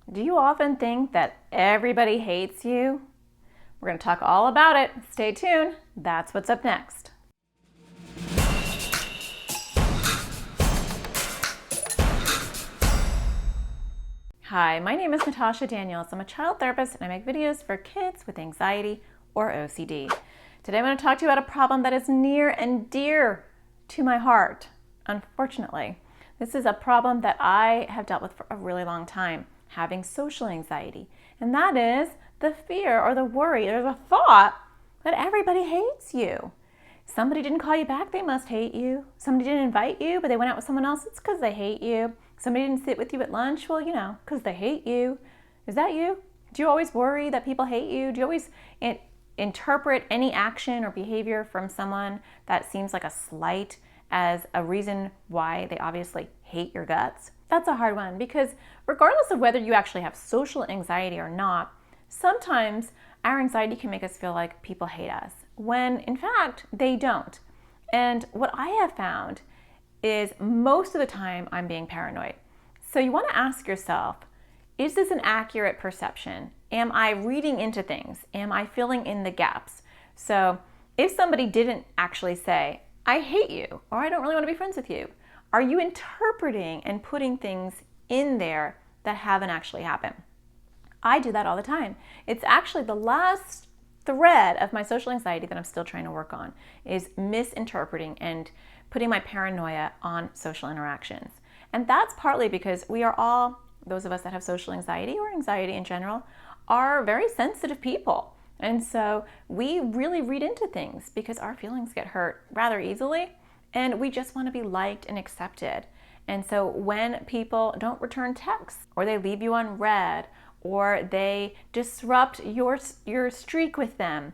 Do you often think that everybody hates you? We're going to talk all about it. Stay tuned. That's what's up next. Hi, my name is Natasha Daniels. I'm a child therapist and I make videos for kids with anxiety or OCD. Today I'm going to talk to you about a problem that is near and dear to my heart. Unfortunately, this is a problem that I have dealt with for a really long time, having social anxiety. And that is the fear or the worry or the thought that everybody hates you. Somebody didn't call you back, they must hate you. Somebody didn't invite you, but they went out with someone else, it's because they hate you. Somebody didn't sit with you at lunch, well, because they hate you. Is that you? Do you always worry that people hate you? Do you always interpret any action or behavior from someone that seems like a slight as a reason why they obviously hate your guts? That's a hard one because regardless of whether you actually have social anxiety or not, sometimes our anxiety can make us feel like people hate us when in fact they don't. And what I have found is most of the time I'm being paranoid. So you want to ask yourself, is this an accurate perception? Am I reading into things? Am I filling in the gaps? So if somebody didn't actually say, I hate you, or I don't really want to be friends with you, are you interpreting and putting things in there that haven't actually happened? I do that all the time. It's actually the last thread of my social anxiety that I'm still trying to work on is misinterpreting and putting my paranoia on social interactions. And that's partly because we are all, those of us that have social anxiety or anxiety in general, are very sensitive people. And so we really read into things because our feelings get hurt rather easily and we just want to be liked and accepted. And so when people don't return texts or they leave you unread or they disrupt your streak with them,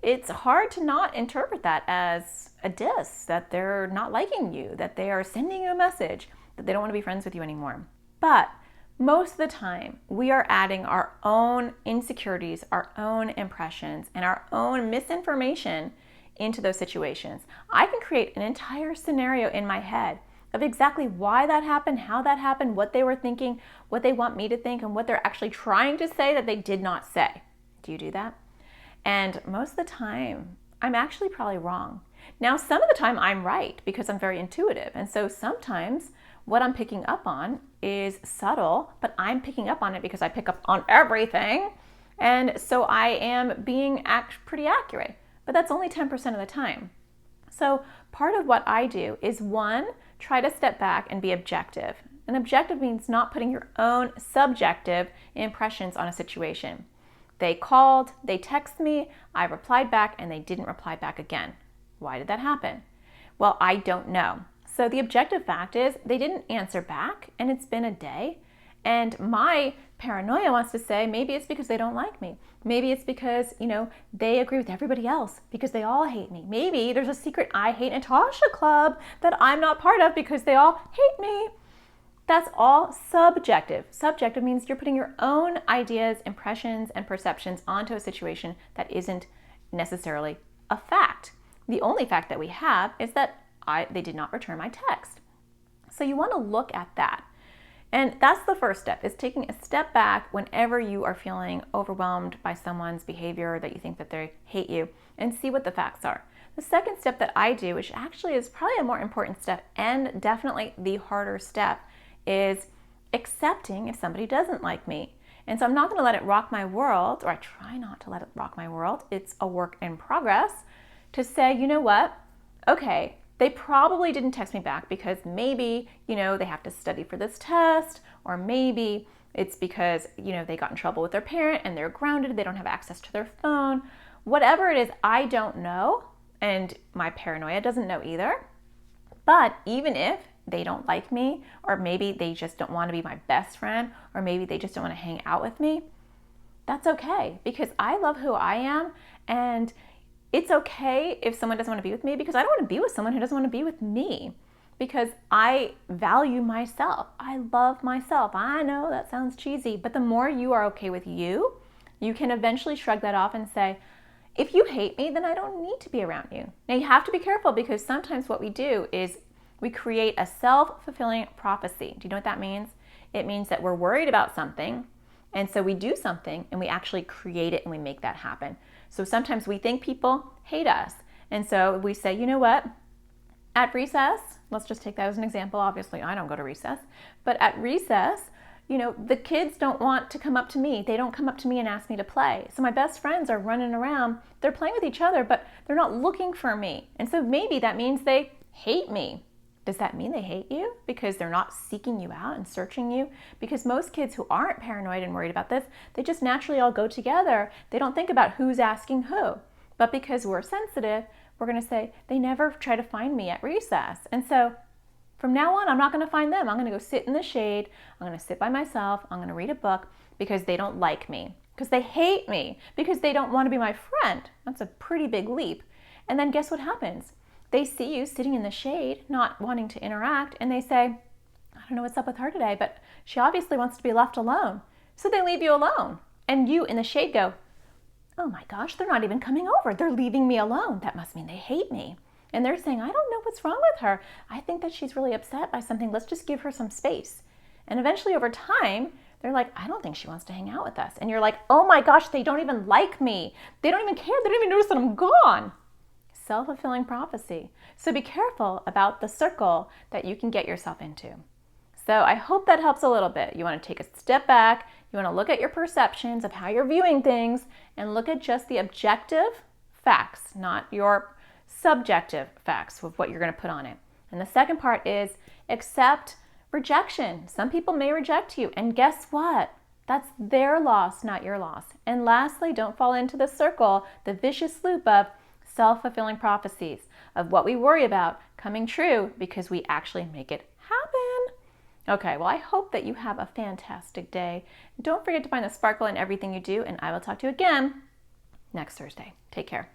it's hard to not interpret that as a diss, that they're not liking you, that they are sending you a message, that they don't want to be friends with you anymore. But most of the time, we are adding our own insecurities, our own impressions, and our own misinformation into those situations. I can create an entire scenario in my head of exactly why that happened, how that happened, what they were thinking, what they want me to think, and what they're actually trying to say that they did not say. Do you do that? And most of the time, I'm actually probably wrong. Now, some of the time I'm right because I'm very intuitive. And so sometimes what I'm picking up on is subtle, but I'm picking up on it because I pick up on everything. And so I am being pretty accurate, but that's only 10% of the time. So part of what I do is one, try to step back and be objective. And objective means not putting your own subjective impressions on a situation. They called, they texted me, I replied back, and they didn't reply back again. Why did that happen? Well, I don't know. So the objective fact is they didn't answer back, and it's been a day. And my paranoia wants to say maybe it's because they don't like me. Maybe it's because, they agree with everybody else because they all hate me. Maybe there's a secret I hate Natasha club that I'm not part of because they all hate me. That's all subjective. Subjective means you're putting your own ideas, impressions, and perceptions onto a situation that isn't necessarily a fact. The only fact that we have is that they did not return my text. So you want to look at that. And that's the first step, is taking a step back whenever you are feeling overwhelmed by someone's behavior that you think that they hate you, and see what the facts are. The second step that I do, which actually is probably a more important step and definitely the harder step, is accepting if somebody doesn't like me. And so I'm not going to let it rock my world, or I try not to let it rock my world. It's a work in progress to say, you know what? Okay, they probably didn't text me back because maybe, they have to study for this test, or maybe it's because, they got in trouble with their parent and they're grounded, they don't have access to their phone. Whatever it is, I don't know, and my paranoia doesn't know either. But even if they don't like me, or maybe they just don't want to be my best friend, or maybe they just don't want to hang out with me, that's okay because I love who I am, and it's okay if someone doesn't want to be with me because I don't want to be with someone who doesn't want to be with me, because I value myself. I love myself. I know that sounds cheesy, but the more you are okay with you, you can eventually shrug that off and say, if you hate me, then I don't need to be around you. Now you have to be careful because sometimes what we do is we create a self-fulfilling prophecy. Do you know what that means? It means that we're worried about something And so we do something and we actually create it and we make that happen. So sometimes we think people hate us. And so we say, you know what? At recess, let's just take that as an example. Obviously, I don't go to recess, but at recess, the kids don't want to come up to me. They don't come up to me and ask me to play. So my best friends are running around. They're playing with each other, but they're not looking for me. And so maybe that means they hate me. Does that mean they hate you because they're not seeking you out and searching you? Because most kids who aren't paranoid and worried about this, they just naturally all go together. They don't think about who's asking who. But because we're sensitive, we're going to say, they never try to find me at recess. And so from now on, I'm not going to find them. I'm going to go sit in the shade. I'm going to sit by myself. I'm going to read a book because they don't like me, because they hate me, because they don't want to be my friend. That's a pretty big leap. And then guess what happens? They see you sitting in the shade, not wanting to interact, and they say, I don't know what's up with her today, but she obviously wants to be left alone. So they leave you alone. And you in the shade go, oh my gosh, they're not even coming over. They're leaving me alone. That must mean they hate me. And they're saying, I don't know what's wrong with her. I think that she's really upset by something. Let's just give her some space. And eventually over time, they're like, I don't think she wants to hang out with us. And you're like, oh my gosh, they don't even like me. They don't even care. They don't even notice that I'm gone. Self-fulfilling prophecy. So be careful about the circle that you can get yourself into. So I hope that helps a little bit. You want to take a step back. You want to look at your perceptions of how you're viewing things and look at just the objective facts, not your subjective facts of what you're going to put on it. And the second part is accept rejection. Some people may reject you, and guess what? That's their loss, not your loss. And lastly, don't fall into the circle, the vicious loop of self-fulfilling prophecies, of what we worry about coming true because we actually make it happen. Okay, well, I hope that you have a fantastic day. Don't forget to find the sparkle in everything you do, and I will talk to you again next Thursday. Take care.